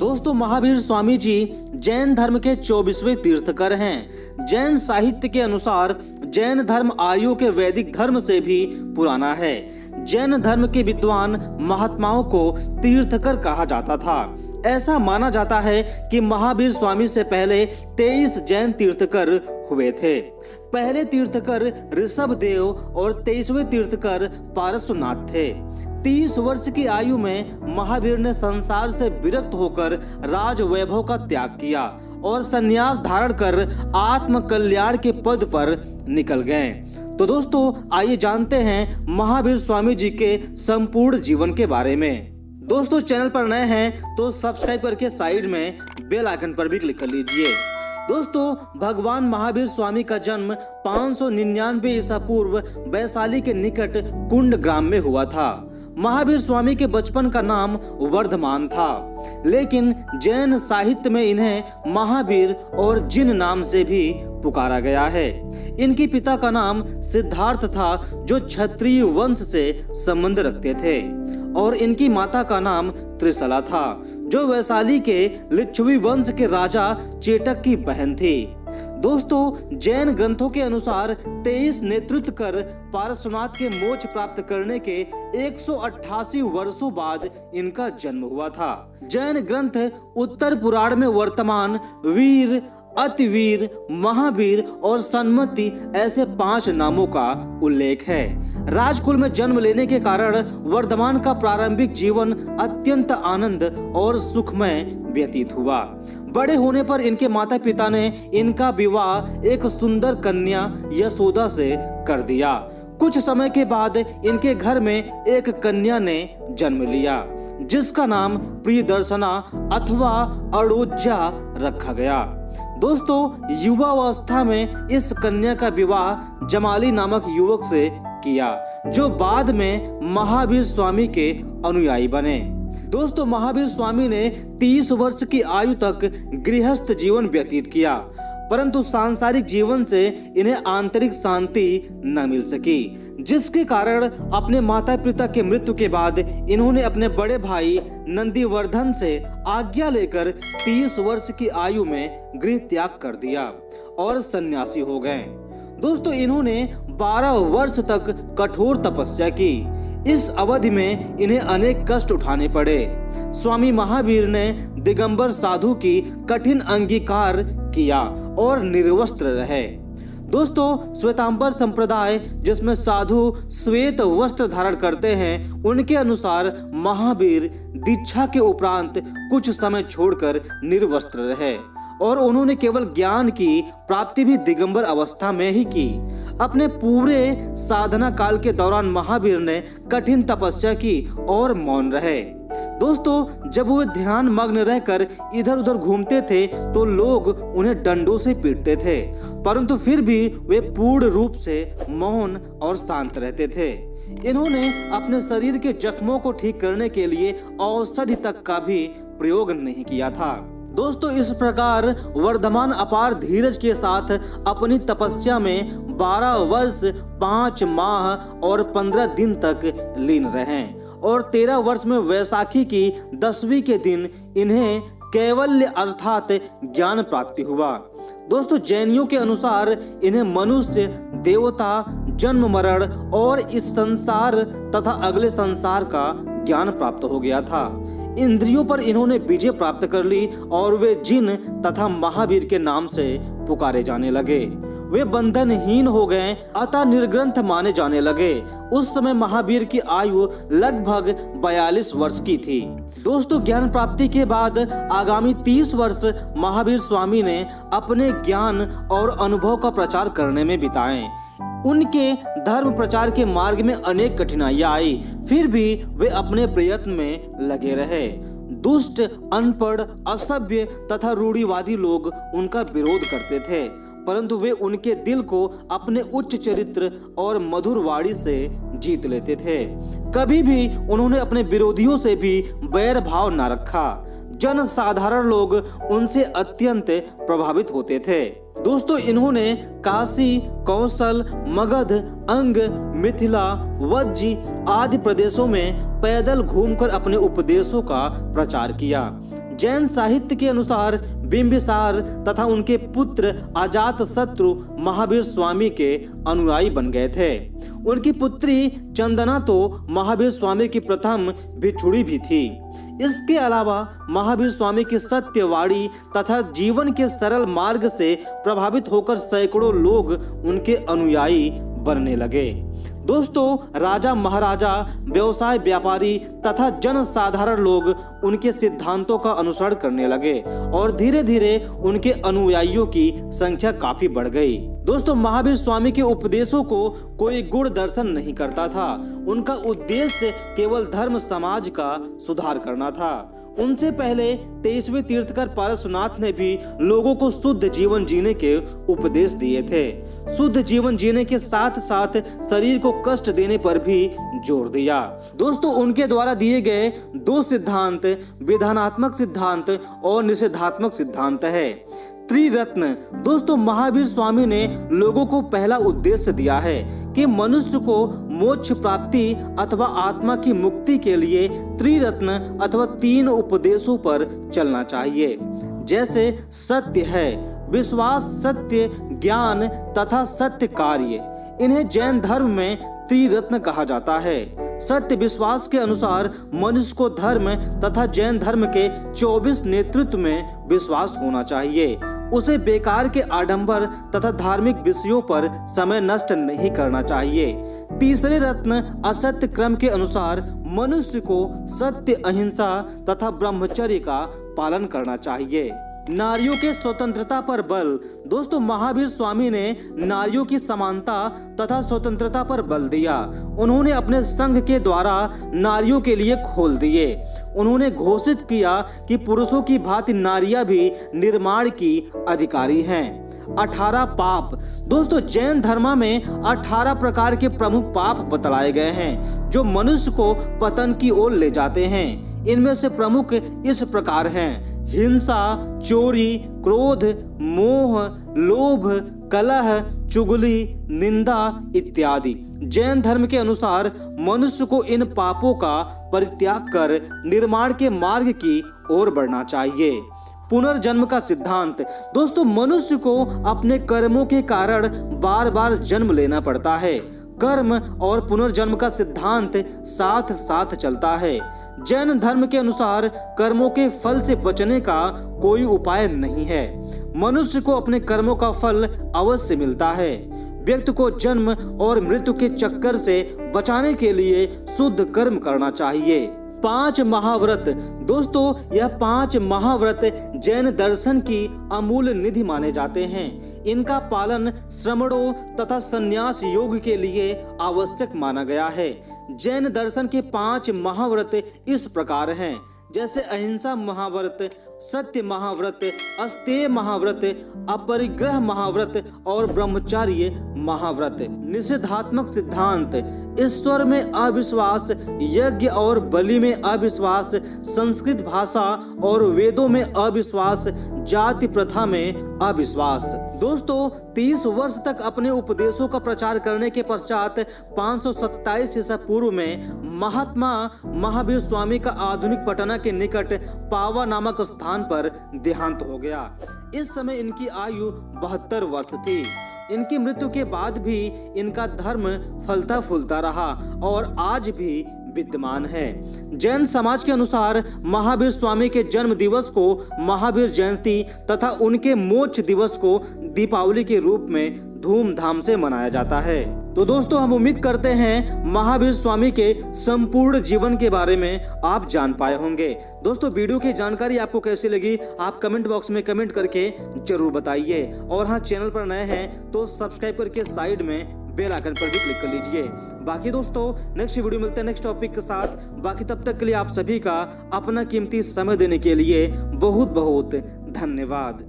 दोस्तों, महावीर स्वामी जी जैन धर्म के 24वें तीर्थकर हैं। जैन साहित्य के अनुसार जैन धर्म आर्यों के वैदिक धर्म से भी पुराना है। जैन धर्म के विद्वान महात्माओं को तीर्थकर कहा जाता था। ऐसा माना जाता है कि महावीर स्वामी से पहले 23 जैन तीर्थकर हुए थे। पहले तीर्थकर ऋषभ देव और 23वें तीर्थकर पारसनाथ थे। 30 वर्ष की आयु में महावीर ने संसार से विरक्त होकर राज वैभव का त्याग किया और संन्यास धारण कर आत्म कल्याण के पद पर निकल गए। तो दोस्तों, आइए जानते हैं महावीर स्वामी जी के संपूर्ण जीवन के बारे में। दोस्तों, चैनल पर नए हैं तो सब्सक्राइब करके साइड में बेल आइकन पर भी क्लिक कर लीजिए। दोस्तों, भगवान महावीर स्वामी का जन्म 599 ईसा पूर्व वैशाली के निकट कुंड ग्राम में हुआ था। महावीर स्वामी के बचपन का नाम वर्धमान था, लेकिन जैन साहित्य में इन्हें महावीर और जिन नाम से भी पुकारा गया है। इनके पिता का नाम सिद्धार्थ था, जो क्षत्रिय वंश से संबंध रखते थे, और इनकी माता का नाम त्रिशला था, जो वैशाली के लिच्छवी वंश के राजा चेटक की बहन थी। दोस्तों, जैन ग्रंथों के अनुसार 23 नेतृत्व कर पारसनाथ के मोक्ष प्राप्त करने के 188 वर्षों बाद इनका जन्म हुआ था। जैन ग्रंथ उत्तर पुराण में वर्तमान, वीर, अतिवीर, महावीर और सन्मति ऐसे 5 नामों का उल्लेख है। राजकुल में जन्म लेने के कारण वर्धमान का प्रारंभिक जीवन अत्यंत आनंद और सुखमय व्यतीत हुआ। बड़े होने पर इनके माता पिता ने इनका विवाह एक सुंदर कन्या यशोदा से कर दिया। कुछ समय के बाद इनके घर में एक कन्या ने जन्म लिया, जिसका नाम प्रियदर्शना अथवा अड़ोज्या रखा गया। दोस्तों, युवावस्था में इस कन्या का विवाह जमाली नामक युवक से किया, जो बाद में महावीर स्वामी के अनुयायी बने। दोस्तों, महावीर स्वामी ने 30 वर्ष की आयु तक गृहस्थ जीवन व्यतीत किया, परंतु सांसारिक जीवन से इन्हें आंतरिक शांति न मिल सकी, जिसके कारण अपने माता पिता के मृत्यु के बाद इन्होंने अपने बड़े भाई नंदीवर्धन से आज्ञा लेकर 30 वर्ष की आयु में गृह त्याग कर दिया और सन्यासी हो गए। दोस्तों, इन्होंने 12 वर्ष तक कठोर तपस्या की। इस अवधि में इन्हें अनेक कष्ट उठाने पड़े। स्वामी महावीर ने दिगंबर साधु की कठिन अंगीकार किया और निर्वस्त्र रहे। दोस्तों, श्वेतांबर संप्रदाय, जिसमें साधु श्वेत वस्त्र धारण करते हैं, उनके अनुसार महावीर दीक्षा के उपरांत कुछ समय छोड़कर निर्वस्त्र रहे और उन्होंने केवल ज्ञान की प्राप्ति भी दिगंबर अवस्था में ही की। अपने पूरे साधना काल के दौरान महावीर ने कठिन तपस्या की और मौन रहे। दोस्तों, जब वे ध्यान मग्न रहकर इधर उधर घूमते थे तो लोग उन्हें डंडों से पीटते थे, परंतु फिर भी वे पूर्ण रूप से मौन और शांत रहते थे। इन्होंने अपने शरीर के जख्मों को ठीक करने के लिए औषधि तक का भी प्रयोग नहीं किया था। दोस्तों, इस प्रकार वर्धमान अपार धीरज के साथ अपनी तपस्या में 12 वर्ष 5 माह और 15 दिन तक लीन रहे और 13 वर्ष में वैशाखी की 10वीं के दिन इन्हें कैवल्य अर्थात ज्ञान प्राप्ति हुआ। दोस्तों, जैनियों के अनुसार इन्हें मनुष्य, देवता, जन्म मरण और इस संसार तथा अगले संसार का ज्ञान प्राप्त हो गया था। इंद्रियों पर इन्होंने विजय प्राप्त कर ली और वे जिन तथा महावीर के नाम से पुकारे जाने लगे। वे बंधनहीन हो गए, अतः निर्ग्रंथ माने जाने लगे। उस समय महावीर की आयु लगभग 42 वर्ष की थी। दोस्तों, ज्ञान प्राप्ति के बाद आगामी 30 वर्ष महावीर स्वामी ने अपने ज्ञान और अनुभव का प्रचार करने में बिताए। उनके धर्म प्रचार के मार्ग में अनेक कठिनाइयां आई, फिर भी वे अपने प्रयत्न में लगे रहे। दुष्ट, अनपढ़, असभ्य तथा रूढ़िवादी लोग उनका विरोध करते थे, परंतु वे उनके दिल को अपने उच्च चरित्र और मधुर वाणी से जीत लेते थे। कभी भी उन्होंने अपने विरोधियों से भी बैर भाव न रखा। जन साधारण लोग उनसे अत्यंत प्रभावित होते थे। दोस्तों, इन्होंने काशी, कौशल, मगध, अंग, मिथिला, वज्जी आदि प्रदेशों में पैदल घूमकर अपने उपदेशों का प्रचार किया। जैन साहित्य के अनुसार बिंबिसार तथा उनके पुत्र अजातशत्रु महावीर स्वामी के अनुयायी बन गए थे। उनकी पुत्री चंदना तो महावीर स्वामी की प्रथम भिक्षुणी भी थी। इसके अलावा महावीर स्वामी की सत्यवाणी तथा जीवन के सरल मार्ग से प्रभावित होकर सैकड़ों लोग उनके अनुयायी बनने लगे। दोस्तों, राजा महाराजा, व्यवसाय व्यापारी तथा जन साधारण लोग उनके सिद्धांतों का अनुसरण करने लगे और धीरे धीरे उनके अनुयायियों की संख्या काफी बढ़ गई। दोस्तों, महावीर स्वामी के उपदेशों को कोई गुण दर्शन नहीं करता था। उनका उद्देश्य केवल धर्म समाज का सुधार करना था। उनसे पहले 23वें तीर्थकर पारसनाथ ने भी लोगों को शुद्ध जीवन जीने के उपदेश दिए थे। शुद्ध जीवन जीने के साथ साथ शरीर को कष्ट देने पर भी जोर दिया। दोस्तों, उनके द्वारा दिए गए दो सिद्धांत विधानात्मक सिद्धांत और निषेधात्मक सिद्धांत है। त्रिरत्न। दोस्तों, महावीर स्वामी ने लोगों को पहला उद्देश्य दिया है कि मनुष्य को मोक्ष प्राप्ति अथवा आत्मा की मुक्ति के लिए त्रिरत्न अथवा 3 उपदेशों पर चलना चाहिए, जैसे सत्य है, विश्वास, सत्य, ज्ञान तथा सत्य कार्य। इन्हें जैन धर्म में त्रिरत्न कहा जाता है। सत्य विश्वास के अनुसार मनुष्य को धर्म तथा जैन धर्म के 24 नेतृत्व में विश्वास होना चाहिए। उसे बेकार के आडंबर तथा धार्मिक विषयों पर समय नष्ट नहीं करना चाहिए। तीसरे रत्न असत्य क्रम के अनुसार मनुष्य को सत्य, अहिंसा तथा ब्रह्मचर्य का पालन करना चाहिए। नारियों के स्वतंत्रता पर बल। दोस्तों, महावीर स्वामी ने नारियों की समानता तथा स्वतंत्रता पर बल दिया। उन्होंने अपने संघ के द्वारा नारियों के लिए खोल दिए। उन्होंने घोषित किया कि पुरुषों की भांति नारियां भी निर्माण की अधिकारी हैं। 18 पाप। दोस्तों, जैन धर्म में 18 प्रकार के प्रमुख पाप बतलाए गए हैं जो मनुष्य को पतन की ओर ले जाते हैं। इनमें से प्रमुख इस प्रकार हैं: हिंसा, चोरी, क्रोध, मोह, लोभ, कलह, चुगली, निंदा इत्यादि। जैन धर्म के अनुसार मनुष्य को इन पापों का परित्याग कर निर्माण के मार्ग की ओर बढ़ना चाहिए। पुनर्जन्म का सिद्धांत। दोस्तों, मनुष्य को अपने कर्मों के कारण बार बार जन्म लेना पड़ता है। कर्म और पुनर्जन्म का सिद्धांत साथ साथ चलता है। जैन धर्म के अनुसार कर्मों के फल से बचने का कोई उपाय नहीं है। मनुष्य को अपने कर्मों का फल अवश्य मिलता है। व्यक्ति को जन्म और मृत्यु के चक्कर से बचाने के लिए शुद्ध कर्म करना चाहिए। 5 महाव्रत। दोस्तों, यह 5 महाव्रत जैन दर्शन की अमूल्य निधि माने जाते हैं। इनका पालन श्रमणों तथा संन्यास योग के लिए आवश्यक माना गया है। जैन दर्शन के 5 महाव्रत इस प्रकार हैं, जैसे अहिंसा महाव्रत, सत्य महाव्रत, अस्तेय महाव्रत, अपरिग्रह महाव्रत और ब्रह्मचर्य महाव्रत। निषेधात्मक सिद्धांत। ईश्वर में अविश्वास, यज्ञ और बलि में अविश्वास, संस्कृत भाषा और वेदों में अविश्वास, जाति प्रथा में अविश्वास। दोस्तों, 30 वर्ष तक अपने उपदेशों का प्रचार करने के पश्चात 527 ईसा पूर्व में महात्मा महावीर स्वामी का आधुनिक पटना के निकट पावा नामक स्थान पर देहांत हो गया। इस समय इनकी आयु 72 वर्ष थी। इनकी मृत्यु के बाद भी इनका धर्म फलता फूलता रहा और आज भी विद्यमान है। जैन समाज के अनुसार महावीर स्वामी के जन्म दिवस को महावीर जयंती तथा उनके मोक्ष दिवस को दीपावली के रूप में धूमधाम से मनाया जाता है। तो दोस्तों, हम उम्मीद करते हैं महावीर स्वामी के संपूर्ण जीवन के बारे में आप जान पाए होंगे। दोस्तों, वीडियो की जानकारी आपको कैसी लगी आप कमेंट बॉक्स में कमेंट करके जरूर बताइए। और हाँ, चैनल पर नए हैं तो सब्सक्राइब करके साइड में बेल आइकन पर भी क्लिक कर लीजिए। बाकी दोस्तों, नेक्स्ट वीडियो मिलते हैं नेक्स्ट टॉपिक के साथ। बाकी तब तक के लिए आप सभी का अपना कीमती समय देने के लिए बहुत बहुत धन्यवाद।